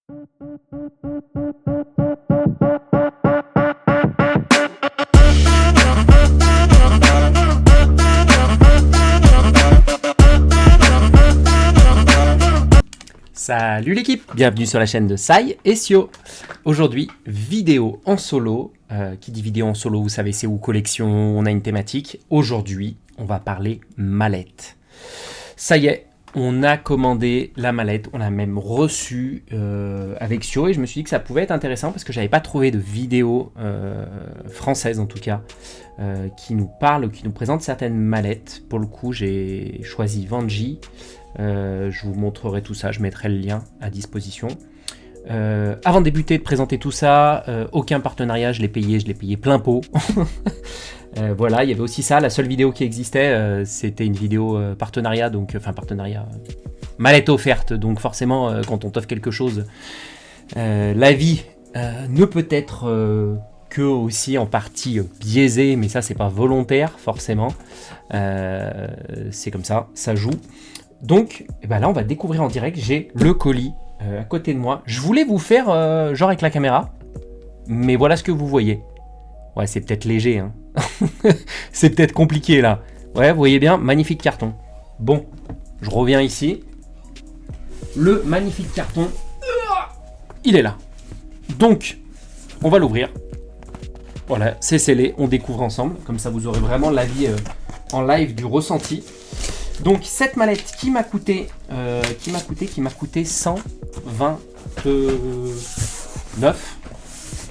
Salut l'équipe, bienvenue sur la chaîne de Sai et Sio. Aujourd'hui, vidéo en solo. Qui dit vidéo en solo, vous savez c'est où collection, on a une thématique. Aujourd'hui, on va parler mallette. Ça y est, on a commandé la mallette, on l'a même reçue avec Sio et je me suis dit que ça pouvait être intéressant parce que j'avais pas trouvé de vidéo française en tout cas qui nous parle ou qui nous présente certaines mallettes. Pour le coup, j'ai choisi Vanji. Je vous montrerai tout ça, je mettrai le lien à disposition. Avant de débuter, de présenter tout ça, aucun partenariat, je l'ai payé plein pot. Voilà, il y avait aussi ça, la seule vidéo qui existait, c'était une vidéo partenariat, donc partenariat, mallette offerte, donc forcément quand on t'offre quelque chose, la vie ne peut être que aussi en partie biaisée, mais ça c'est pas volontaire forcément, c'est comme ça, ça joue. Donc là on va découvrir en direct, j'ai le colis à côté de moi. Je voulais vous faire genre avec la caméra, mais voilà ce que vous voyez. Ouais, c'est peut-être léger, hein. C'est peut-être compliqué là. Ouais, vous voyez bien, magnifique carton. Bon, je reviens ici. Le magnifique carton, il est là. Donc, on va l'ouvrir. Voilà, c'est scellé, on découvre ensemble. Comme ça, vous aurez vraiment l'avis en live du ressenti. Donc cette mallette qui m'a coûté 129,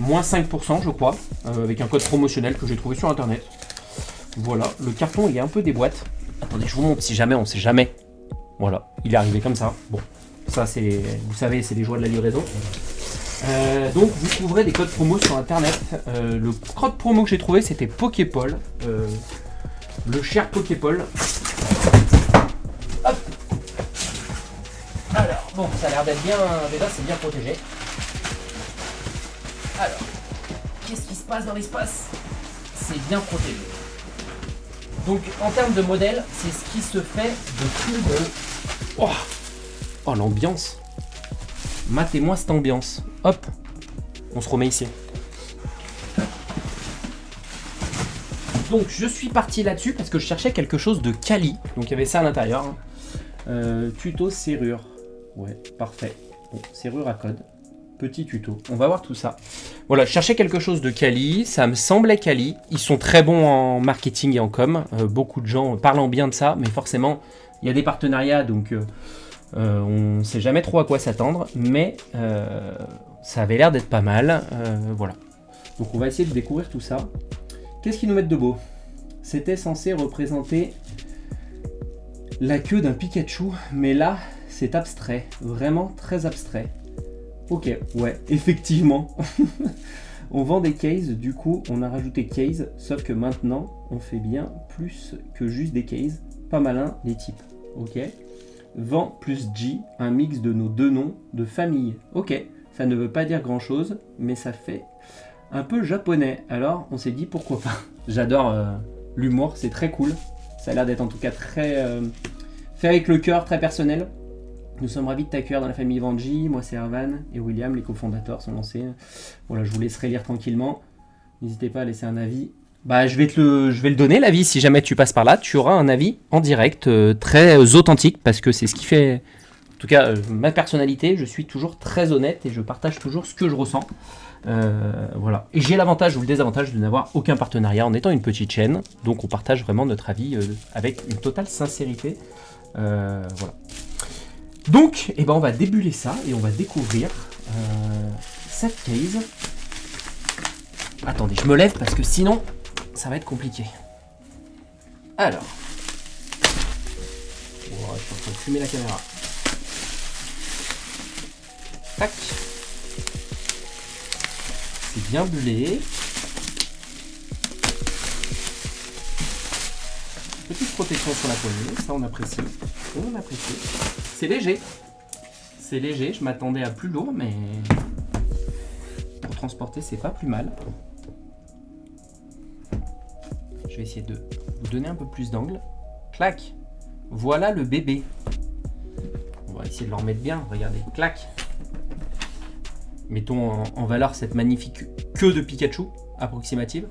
moins 5% je crois, avec un code promotionnel que j'ai trouvé sur internet. Voilà, le carton il est un peu des boîtes. Attendez, je vous montre si jamais, on sait jamais. Voilà, il est arrivé comme ça. Bon, ça c'est, vous savez, c'est les joies de la livraison. Donc vous trouverez des codes promo sur internet. Le code promo que j'ai trouvé c'était Poképol, le cher Poképol. Hop. Alors, bon, ça a l'air d'être bien, déjà c'est bien protégé. Alors, qu'est-ce qui se passe dans l'espace? C'est bien protégé. Donc, en termes de modèle, c'est ce qui se fait de plus de... Oh, l'ambiance. Matez-moi cette ambiance. Hop, on se remet ici. Donc, je suis parti là-dessus parce que je cherchais quelque chose de quali. Donc, il y avait ça à l'intérieur. Tuto serrure. Ouais, parfait. Bon, serrure à code. Petit tuto. On va voir tout ça. Voilà, je cherchais quelque chose de quali. Ça me semblait quali. Ils sont très bons en marketing et en com. Beaucoup de gens parlant bien de ça. Mais forcément, il y a des partenariats. Donc, on ne sait jamais trop à quoi s'attendre. Mais ça avait l'air d'être pas mal. Voilà. Donc, on va essayer de découvrir tout ça. Qu'est-ce qu'ils nous mettent de beau? C'était censé représenter la queue d'un Pikachu, mais là, c'est abstrait, vraiment très abstrait. Ok, ouais, effectivement. On vend des cases, du coup, on a rajouté case, sauf que maintenant, on fait bien plus que juste des cases. Pas malin, les types. Ok. Vent plus G, un mix de nos deux noms de famille. Ok, ça ne veut pas dire grand-chose, mais ça fait un peu japonais. Alors, on s'est dit pourquoi pas. J'adore l'humour, c'est très cool. Ça a l'air d'être en tout cas très fait avec le cœur, très personnel. Nous sommes ravis de t'accueillir dans la famille Vanji. Moi c'est Erwan et William, les cofondateurs sont lancés. Voilà, je vous laisserai lire tranquillement. N'hésitez pas à laisser un avis. Je vais le donner l'avis. Si jamais tu passes par là, tu auras un avis en direct, très authentique, parce que c'est ce qui fait, en tout cas, ma personnalité. Je suis toujours très honnête et je partage toujours ce que je ressens. Voilà. Et j'ai l'avantage ou le désavantage de n'avoir aucun partenariat en étant une petite chaîne, donc on partage vraiment notre avis avec une totale sincérité. Voilà. Donc, on va débuller ça et on va découvrir cette case. Attendez, je me lève parce que sinon, ça va être compliqué. Alors, je suis en train de fumer la caméra. Tac. C'est bien bullé. Petite protection sur la poignée, ça on apprécie. On apprécie. C'est léger. C'est léger, je m'attendais à plus lourd, mais pour transporter, c'est pas plus mal. Je vais essayer de vous donner un peu plus d'angle. Clac. Voilà le bébé. On va essayer de le remettre bien. Regardez. Clac. mettons en valeur cette magnifique queue de Pikachu approximative.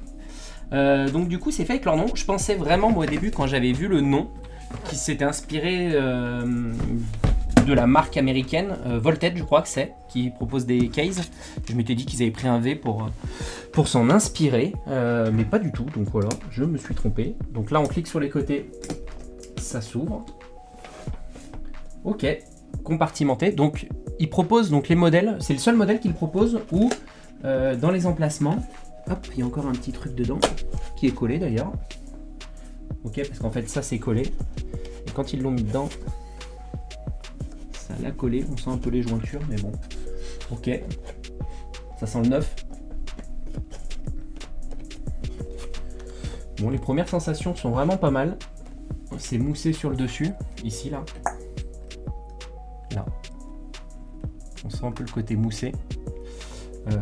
Donc du coup c'est fait avec leur nom. Je pensais vraiment moi au début quand j'avais vu le nom qui s'était inspiré de la marque américaine Voltage, je crois que c'est, qui propose des cases. Je m'étais dit qu'ils avaient pris un V pour s'en inspirer, mais pas du tout, donc voilà, je me suis trompé. Donc là on clique sur les côtés, ça s'ouvre. Ok, compartimenté. Donc il propose donc les modèles, c'est le seul modèle qu'il propose où dans les emplacements, hop, il y a encore un petit truc dedans qui est collé d'ailleurs. Ok, parce qu'en fait ça c'est collé. Et quand ils l'ont mis dedans, ça l'a collé. On sent un peu les jointures, mais bon. Ok, ça sent le neuf. Bon, les premières sensations sont vraiment pas mal. C'est moussé sur le dessus, ici là. Là. On sent un peu le côté moussé.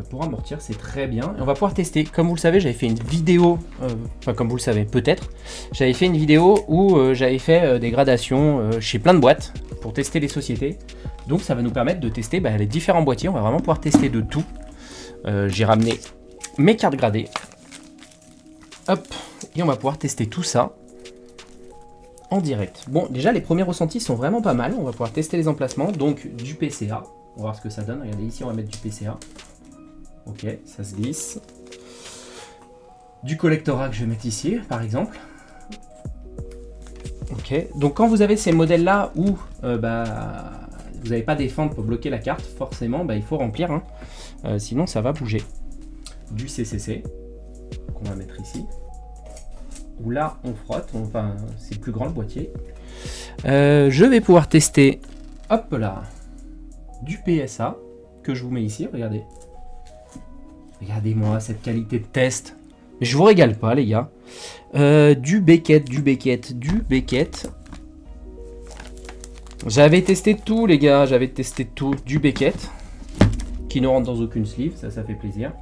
Pour amortir, c'est très bien. Et on va pouvoir tester. Comme vous le savez, j'avais fait une vidéo, enfin comme vous le savez peut-être, j'avais fait une vidéo où j'avais fait des gradations chez plein de boîtes pour tester les sociétés. Donc ça va nous permettre de tester les différents boîtiers. On va vraiment pouvoir tester de tout. J'ai ramené mes cartes gradées. Hop, et on va pouvoir tester tout ça en direct. Bon, déjà les premiers ressentis sont vraiment pas mal. On va pouvoir tester les emplacements. Donc du PCA. On va voir ce que ça donne. Regardez, ici on va mettre du PCA. Ok, ça se glisse. Du collectora que je vais mettre ici, par exemple. Ok, donc quand vous avez ces modèles-là où vous n'avez pas des fentes pour bloquer la carte, forcément, il faut remplir. Hein. Sinon, ça va bouger. Du CCC, qu'on va mettre ici. Où là, on frotte. Enfin, c'est plus grand le boîtier. Je vais pouvoir tester, hop là, du PSA, que je vous mets ici, regardez. Regardez-moi cette qualité de test. Je vous régale pas, les gars. Du Beckett. J'avais testé tout, les gars. J'avais testé tout. Du Beckett. Qui ne rentre dans aucune sleeve. Ça fait plaisir.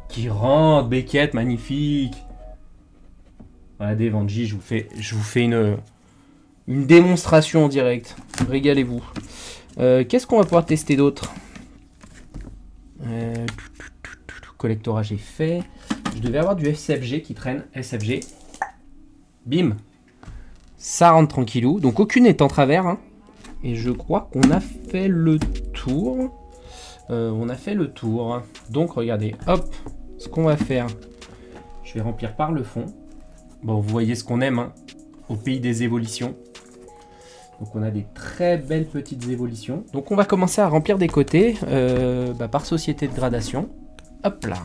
Qui rentre, Beckett, magnifique. Regardez, Vanji, je vous fais une démonstration en direct. Régalez-vous. Qu'est-ce qu'on va pouvoir tester d'autre? Collectora, j'ai fait. Je devais avoir du SFG qui traîne. SFG. Bim. Ça rentre tranquillou. Donc aucune n'est en travers. Hein. Et je crois qu'on a fait le tour. Donc regardez. Hop. Ce qu'on va faire. Je vais remplir par le fond. Bon, vous voyez ce qu'on aime. Hein, au pays des évolutions. Donc on a des très belles petites évolutions. Donc on va commencer à remplir des côtés par société de gradation. Hop là.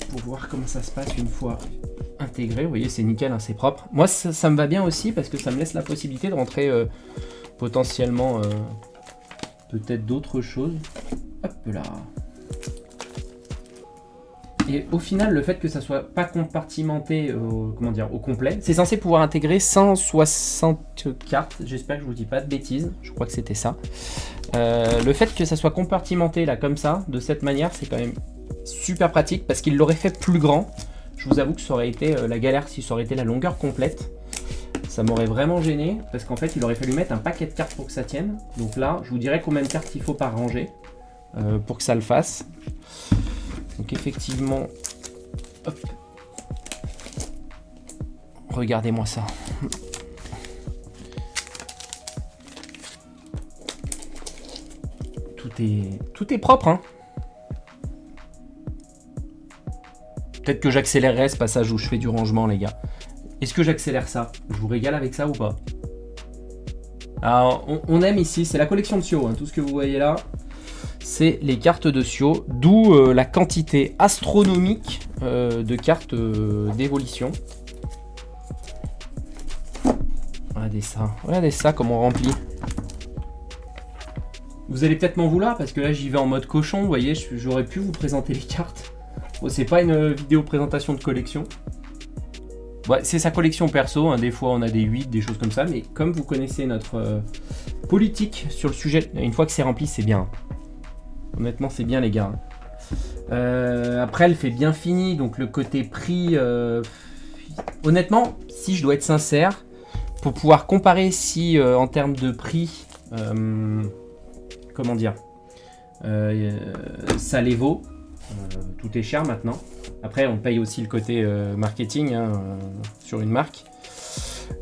Pour voir comment ça se passe une fois intégré. Vous voyez, c'est nickel, hein, c'est propre. Moi, ça me va bien aussi parce que ça me laisse la possibilité de rentrer potentiellement peut-être d'autres choses. Hop là. Et au final, le fait que ça soit pas compartimenté au complet, c'est censé pouvoir intégrer 160 cartes. J'espère que je vous dis pas de bêtises. Je crois que c'était ça. Le fait que ça soit compartimenté là comme ça, de cette manière, c'est quand même super pratique parce qu'il l'aurait fait plus grand. Je vous avoue que ça aurait été la galère si ça aurait été la longueur complète. Ça m'aurait vraiment gêné parce qu'en fait, il aurait fallu mettre un paquet de cartes pour que ça tienne. Donc là, je vous dirais combien de cartes il faut par rangée pour que ça le fasse. Donc effectivement, hop. Regardez-moi ça. Tout est propre, hein. Peut-être que j'accélérerai ce passage où je fais du rangement, les gars. Est-ce que j'accélère ça? Je vous régale avec ça ou pas? Alors, on aime ici, c'est la collection de Sio, hein, tout ce que vous voyez là. C'est les cartes de Sio, d'où la quantité astronomique de cartes d'évolution. Regardez ça comme on remplit. Vous allez peut-être m'en vouloir parce que là j'y vais en mode cochon, vous voyez, j'aurais pu vous présenter les cartes. Bon, c'est pas une vidéo présentation de collection. Ouais, c'est sa collection perso, hein. Des fois on a des 8, des choses comme ça, mais comme vous connaissez notre politique sur le sujet, une fois que c'est rempli, c'est bien. Honnêtement, c'est bien, les gars. Après, elle fait bien fini, donc le côté prix... honnêtement, si je dois être sincère, pour pouvoir comparer si en termes de prix comment dire, ça les vaut. Tout est cher maintenant. Après, on paye aussi le côté marketing hein, sur une marque.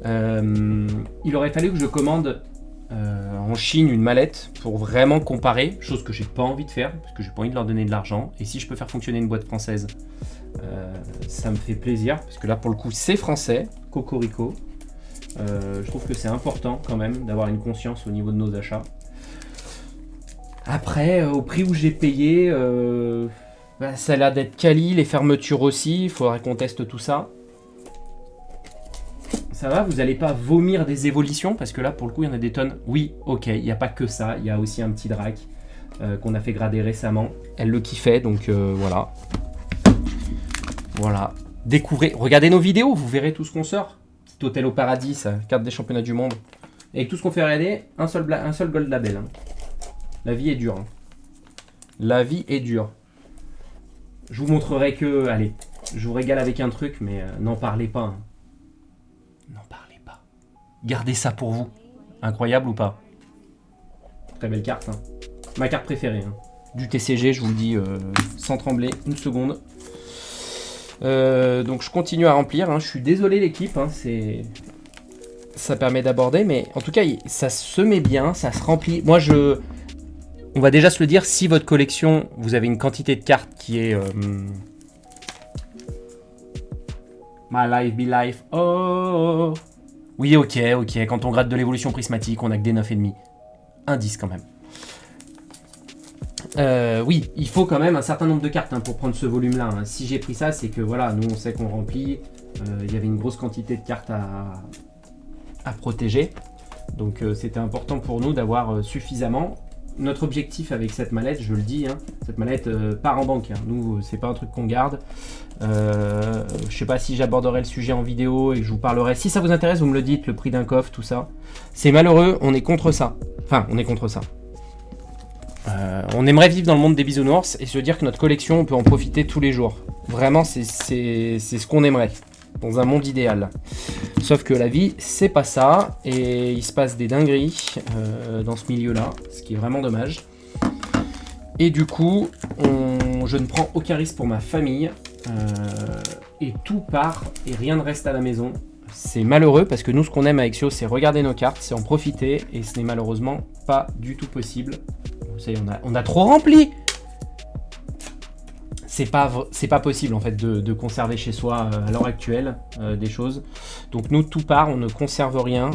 Il aurait fallu que je commande en Chine une mallette pour vraiment comparer, chose que j'ai pas envie de faire parce que j'ai pas envie de leur donner de l'argent. Et si je peux faire fonctionner une boîte française, ça me fait plaisir parce que là pour le coup c'est français, Cocorico. Je trouve que c'est important quand même d'avoir une conscience au niveau de nos achats. Après, au prix où j'ai payé, ça a l'air d'être quali, les fermetures aussi, il faudrait qu'on teste tout ça. Ça va, vous n'allez pas vomir des évolutions parce que là pour le coup il y en a des tonnes. Oui, ok, il n'y a pas que ça, il y a aussi un petit drac qu'on a fait grader récemment. Elle le kiffait donc voilà. Voilà, découvrez, regardez nos vidéos, vous verrez tout ce qu'on sort. Petit hôtel au paradis, ça, carte des championnats du monde. Et avec tout ce qu'on fait regarder, un seul gold label. Hein. La vie est dure. Hein. La vie est dure. Je vous montrerai que, allez, je vous régale avec un truc, mais n'en parlez pas. Hein. N'en parlez pas. Gardez ça pour vous. Incroyable ou pas? Très belle carte. Hein. Ma carte préférée. Hein. Du TCG, je vous le dis sans trembler, une seconde. Donc je continue à remplir. Hein. Je suis désolé l'équipe. Hein. Ça permet d'aborder, mais en tout cas, ça se met bien, ça se remplit. Moi, on va déjà se le dire, si votre collection, vous avez une quantité de cartes qui est... My life be life. Oh. Oui, ok. Quand on gratte de l'évolution prismatique, on a que des 9,5. Un 10 quand même. Oui, il faut quand même un certain nombre de cartes hein, pour prendre ce volume-là. Hein. Si j'ai pris ça, c'est que voilà, nous on sait qu'on remplit. Il y avait une grosse quantité de cartes à protéger. Donc c'était important pour nous d'avoir suffisamment. Notre objectif avec cette mallette, je le dis, hein, cette mallette part en banque. Hein. Nous, c'est pas un truc qu'on garde. Je sais pas si j'aborderai le sujet en vidéo et que je vous parlerai. Si ça vous intéresse, vous me le dites, le prix d'un coffre, tout ça. C'est malheureux, on est contre ça. Enfin, on est contre ça. On aimerait vivre dans le monde des bisounours et se dire que notre collection, on peut en profiter tous les jours. Vraiment, c'est ce qu'on aimerait. Dans un monde idéal. Sauf que la vie, c'est pas ça. Et il se passe des dingueries dans ce milieu-là. Ce qui est vraiment dommage. Et du coup, je ne prends aucun risque pour ma famille. Et tout part et rien ne reste à la maison. C'est malheureux parce que nous, ce qu'on aime avec Sio, c'est regarder nos cartes, c'est en profiter. Et ce n'est malheureusement pas du tout possible. Vous savez, on a trop rempli. C'est pas possible en fait de conserver chez soi à l'heure actuelle des choses. Donc nous, tout part, on ne conserve rien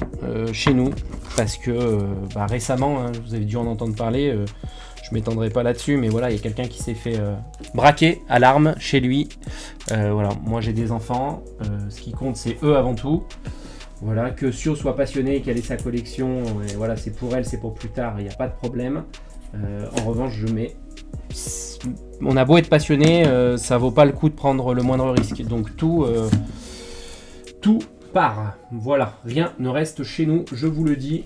chez nous parce que récemment, hein, vous avez dû en entendre parler, je m'étendrai pas là-dessus, mais voilà, il y a quelqu'un qui s'est fait braquer à l'arme chez lui. Voilà, moi j'ai des enfants, ce qui compte c'est eux avant tout. Voilà, que Sio soit passionné, qu'elle ait sa collection, et voilà, c'est pour elle, c'est pour plus tard, il n'y a pas de problème. En revanche, je mets... On a beau être passionné, ça vaut pas le coup de prendre le moindre risque. Donc tout part. Voilà, rien ne reste chez nous, je vous le dis.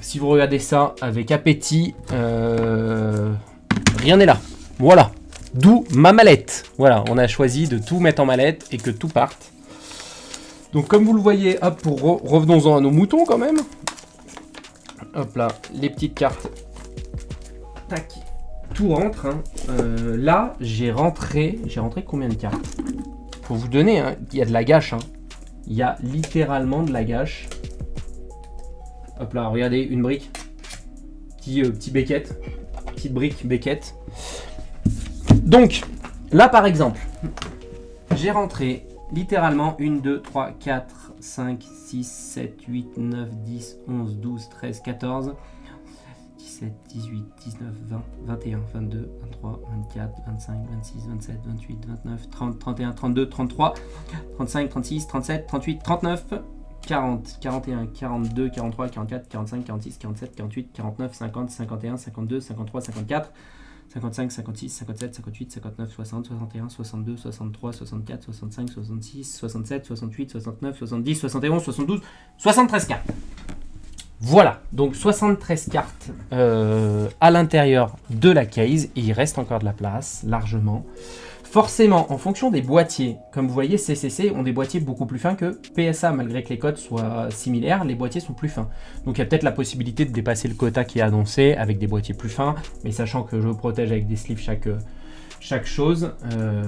Si vous regardez ça avec appétit, rien n'est là. Voilà, d'où ma mallette. Voilà, on a choisi de tout mettre en mallette et que tout parte. Donc comme vous le voyez, hop, revenons-en à nos moutons quand même. Hop là, les petites cartes. Tac. Tout rentre. Hein. Là, j'ai rentré combien de cartes? Pour vous donner, hein, il y a de la gâche. Hein. Il y a littéralement de la gâche. Hop là, regardez, une brique. Petit becquette. Petite brique, becquette. Donc, là par exemple, j'ai rentré littéralement 1, 2, 3, 4, 5, 6, 7, 8, 9, 10, 11, 12, 13, 14... 17, 18, 19, 20, 21, 22, 23, 24, 25, 26, 27, 28, 29, 30, 31, 32, 33, 35, 36, 37, 38, 39, 40, 41, 42, 43, 44, 45, 46, 47, 48, 49, 50, 51, 52, 53, 54, 55, 56, 57, 58, 59, 60, 61, 62, 63, 64, 65, 66, 67, 68, 69, 70, 71, 72, 73 cartes. Voilà, donc 73 cartes à l'intérieur de la case, et il reste encore de la place, largement. Forcément, en fonction des boîtiers, comme vous voyez, CCC ont des boîtiers beaucoup plus fins que PSA, malgré que les codes soient similaires, les boîtiers sont plus fins. Donc il y a peut-être la possibilité de dépasser le quota qui est annoncé avec des boîtiers plus fins, mais sachant que je protège avec des sleeves chaque chose.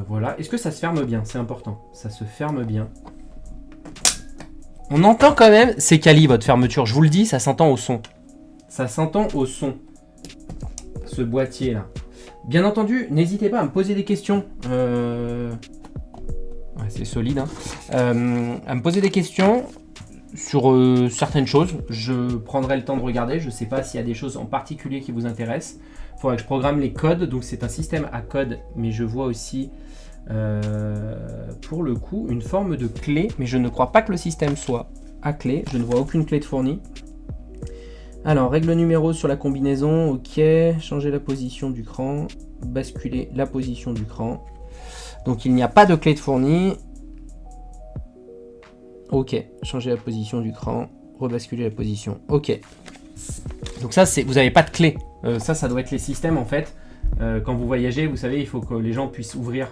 Voilà. Est-ce que ça se ferme bien? C'est important. Ça se ferme bien. On entend quand même, c'est quali votre fermeture, je vous le dis, ça s'entend au son. Ça s'entend au son, ce boîtier là. Bien entendu, n'hésitez pas à me poser des questions. Ouais, c'est solide. Hein. À me poser des questions sur certaines choses. Je prendrai le temps de regarder. Je ne sais pas s'il y a des choses en particulier qui vous intéressent. Il faudra que je programme les codes. Donc c'est un système à code, mais je vois aussi pour le coup une forme de clé. Mais je ne crois pas que le système soit à clé. Je ne vois aucune clé de fournie. Alors, règle numéro sur la combinaison, ok, changer la position du cran, basculer la position du cran. Donc il n'y a pas de clé de fournie. Ok, changer la position du cran, rebasculer la position, ok. Donc ça, vous n'avez pas de clé. Ça doit être les systèmes en fait. Quand vous voyagez, vous savez, il faut que les gens puissent ouvrir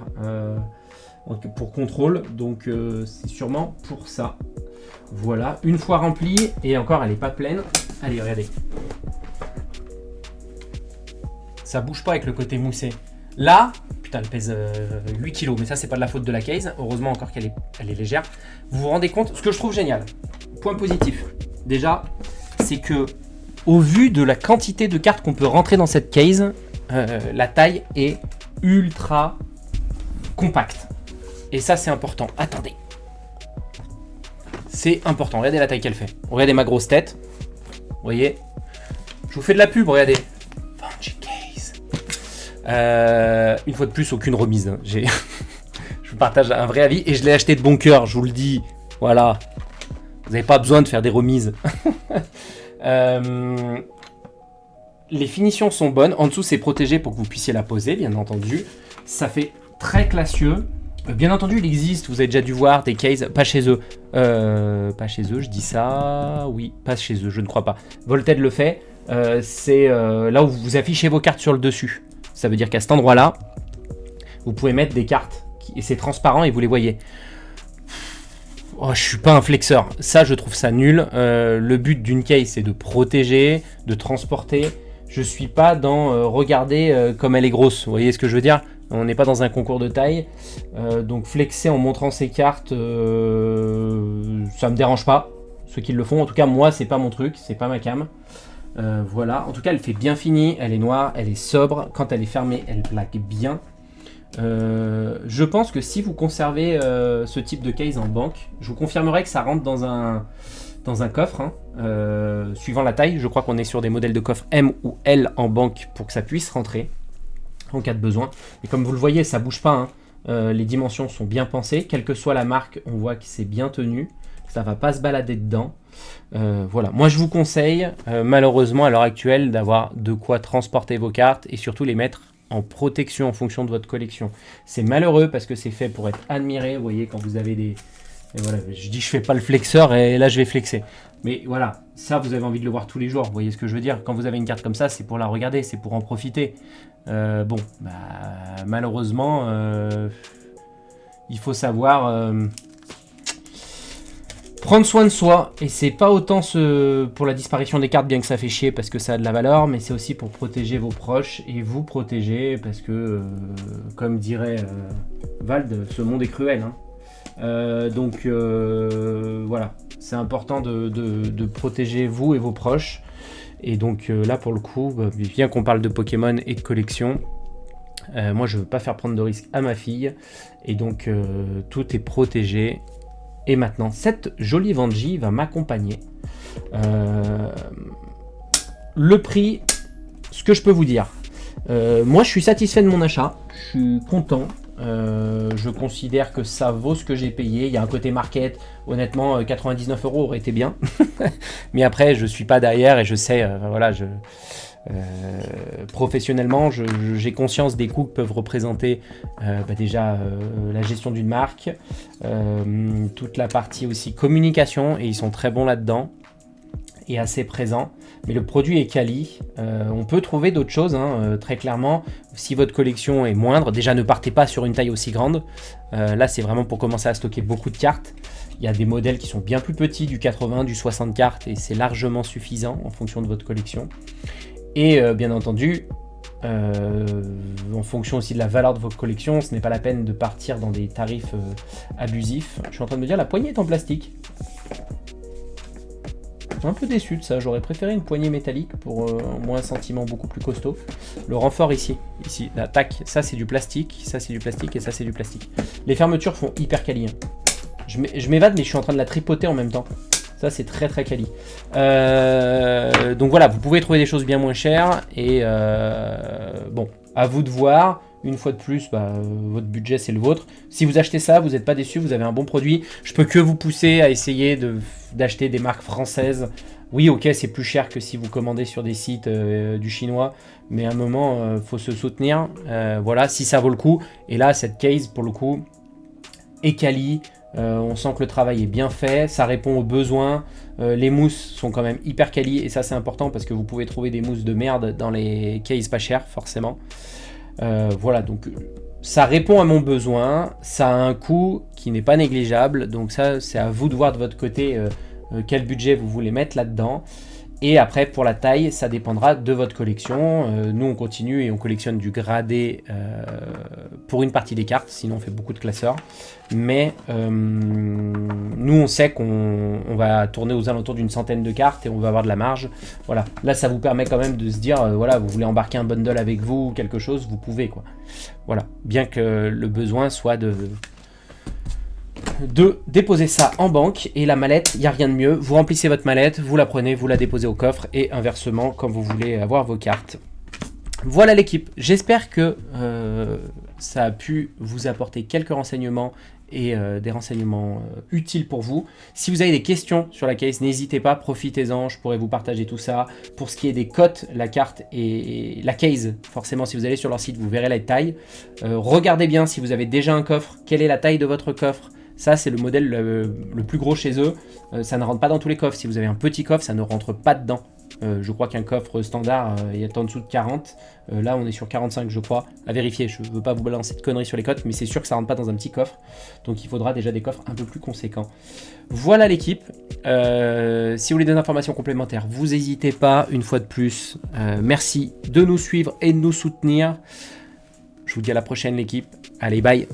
pour contrôle. Donc c'est sûrement pour ça. Voilà, une fois remplie, et encore elle n'est pas pleine. Allez, regardez. Ça bouge pas avec le côté moussé. Là, putain, elle pèse 8 kg, mais ça c'est pas de la faute de la case. Heureusement encore qu'elle est légère. Vous vous rendez compte? Ce que je trouve génial, point positif, déjà, c'est que au vu de la quantité de cartes qu'on peut rentrer dans cette case, la taille est ultra compacte. Et ça c'est important. Attendez. C'est important. Regardez la taille qu'elle fait. Regardez ma grosse tête. Vous voyez? Je vous fais de la pub, regardez. Bungie Case. Une fois de plus, aucune remise. Hein. Je vous partage un vrai avis et je l'ai acheté de bon cœur, je vous le dis. Voilà. Vous n'avez pas besoin de faire des remises. Les finitions sont bonnes. En dessous, c'est protégé pour que vous puissiez la poser, bien entendu. Ça fait très classieux. Bien entendu, il existe, vous avez déjà dû voir des cases, pas chez eux. Pas chez eux, je dis ça. Oui, pas chez eux, je ne crois pas. Volted le fait. C'est là où vous affichez vos cartes sur le dessus. Ça veut dire qu'à cet endroit-là, vous pouvez mettre des cartes. Et c'est transparent et vous les voyez. Oh, je suis pas un flexeur. Ça, je trouve ça nul. Le but d'une case, c'est de protéger, de transporter. Je suis pas dans regarder comme elle est grosse. Vous voyez ce que je veux dire? On n'est pas dans un concours de taille. Donc flexer en montrant ses cartes, ça me dérange pas. Ceux qui le font, en tout cas moi c'est pas mon truc, c'est pas ma cam. Voilà, en tout cas elle fait bien fini, elle est noire, elle est sobre. Quand elle est fermée, elle plaque bien. Je pense que si vous conservez ce type de case en banque, je vous confirmerai que ça rentre dans un coffre, hein, suivant la taille. Je crois qu'on est sur des modèles de coffre M ou L en banque pour que ça puisse rentrer en cas de besoin. Et comme vous le voyez, ça bouge pas, hein. Les dimensions sont bien pensées, quelle que soit la marque, on voit que c'est bien tenu, ça va pas se balader dedans. Voilà, moi je vous conseille malheureusement à l'heure actuelle d'avoir de quoi transporter vos cartes et surtout les mettre en protection en fonction de votre collection. C'est malheureux parce que c'est fait pour être admiré, vous voyez, quand vous avez des... Et voilà, je dis je fais pas le flexeur et là je vais flexer. Mais voilà, ça vous avez envie de le voir tous les jours, vous voyez ce que je veux dire? Quand vous avez une carte comme ça, c'est pour la regarder, c'est pour en profiter. Bon, bah, malheureusement, il faut savoir prendre soin de soi. Et c'est pas autant pour la disparition des cartes, bien que ça fait chier parce que ça a de la valeur, mais c'est aussi pour protéger vos proches et vous protéger parce que, comme dirait Vald, ce monde est cruel. Hein. Donc voilà, c'est important de protéger vous et vos proches. Et donc là pour le coup, bien qu'on parle de Pokémon et de collection, moi je veux pas faire prendre de risques à ma fille. Et donc tout est protégé. Et maintenant cette jolie Vangie va m'accompagner. Le prix, ce que je peux vous dire, moi je suis satisfait de mon achat, je suis content. Je considère que ça vaut ce que j'ai payé. Il y a un côté market, honnêtement 99 € aurait été bien. Mais après je suis pas derrière et je sais, voilà, professionnellement j'ai conscience des coûts que peuvent représenter déjà la gestion d'une marque, toute la partie aussi communication, et ils sont très bons là-dedans et assez présents. mais le produit est quali. On peut trouver d'autres choses, hein, très clairement. Si votre collection est moindre, déjà ne partez pas sur une taille aussi grande. Là, c'est vraiment pour commencer à stocker beaucoup de cartes. Il y a des modèles qui sont bien plus petits, du 80, du 60 cartes, et c'est largement suffisant en fonction de votre collection. Et bien entendu, en fonction aussi de la valeur de votre collection, ce n'est pas la peine de partir dans des tarifs abusifs. Je suis en train de me dire, la poignée est en plastique. Un peu déçu de ça, j'aurais préféré une poignée métallique pour au moins un sentiment beaucoup plus costaud. Le renfort ici, là, tac, ça c'est du plastique, ça c'est du plastique et ça c'est du plastique. Les fermetures font hyper quali. Hein. Je m'évade mais je suis en train de la tripoter en même temps. Ça c'est très très quali. Donc voilà, vous pouvez trouver des choses bien moins chères et bon, à vous de voir. Une fois de plus, votre budget c'est le vôtre. Si vous achetez ça, vous n'êtes pas déçu, vous avez un bon produit. Je peux que vous pousser à essayer d'acheter des marques françaises. Oui, ok, c'est plus cher que si vous commandez sur des sites du chinois, mais à un moment, faut se soutenir. Voilà, si ça vaut le coup. Et là, cette case, pour le coup, est quali. On sent que le travail est bien fait, ça répond aux besoins. Les mousses sont quand même hyper quali et ça c'est important parce que vous pouvez trouver des mousses de merde dans les cases pas chères, forcément. Voilà, donc ça répond à mon besoin, ça a un coût qui n'est pas négligeable, donc ça c'est à vous de voir de votre côté quel budget vous voulez mettre là-dedans. Et après pour la taille, ça dépendra de votre collection. Nous on continue et on collectionne du gradé pour une partie des cartes, sinon on fait beaucoup de classeurs. Mais nous on sait qu'on va tourner aux alentours d'une centaine de cartes et on va avoir de la marge. Voilà, là ça vous permet quand même de se dire, voilà, vous voulez embarquer un bundle avec vous ou quelque chose, vous pouvez quoi. Voilà, bien que le besoin soit de déposer ça en banque et la mallette, il n'y a rien de mieux. Vous remplissez votre mallette, vous la prenez, vous la déposez au coffre et inversement quand vous voulez avoir vos cartes. Voilà l'équipe, j'espère que ça a pu vous apporter quelques renseignements et des renseignements utiles pour vous. Si vous avez des questions sur la case, n'hésitez pas, profitez-en, je pourrais vous partager tout ça. Pour ce qui est des cotes, la carte et la case, forcément si vous allez sur leur site, vous verrez la taille. Regardez bien si vous avez déjà un coffre, quelle est la taille de votre coffre. Ça, c'est le modèle le plus gros chez eux. Ça ne rentre pas dans tous les coffres. Si vous avez un petit coffre, ça ne rentre pas dedans. Je crois qu'un coffre standard, il est en dessous de 40. Là, on est sur 45, je crois. À vérifier, je ne veux pas vous balancer de conneries sur les cotes, mais c'est sûr que ça ne rentre pas dans un petit coffre. Donc, il faudra déjà des coffres un peu plus conséquents. Voilà l'équipe. Si vous voulez des informations complémentaires, vous n'hésitez pas. Une fois de plus, merci de nous suivre et de nous soutenir. Je vous dis à la prochaine, l'équipe. Allez, bye!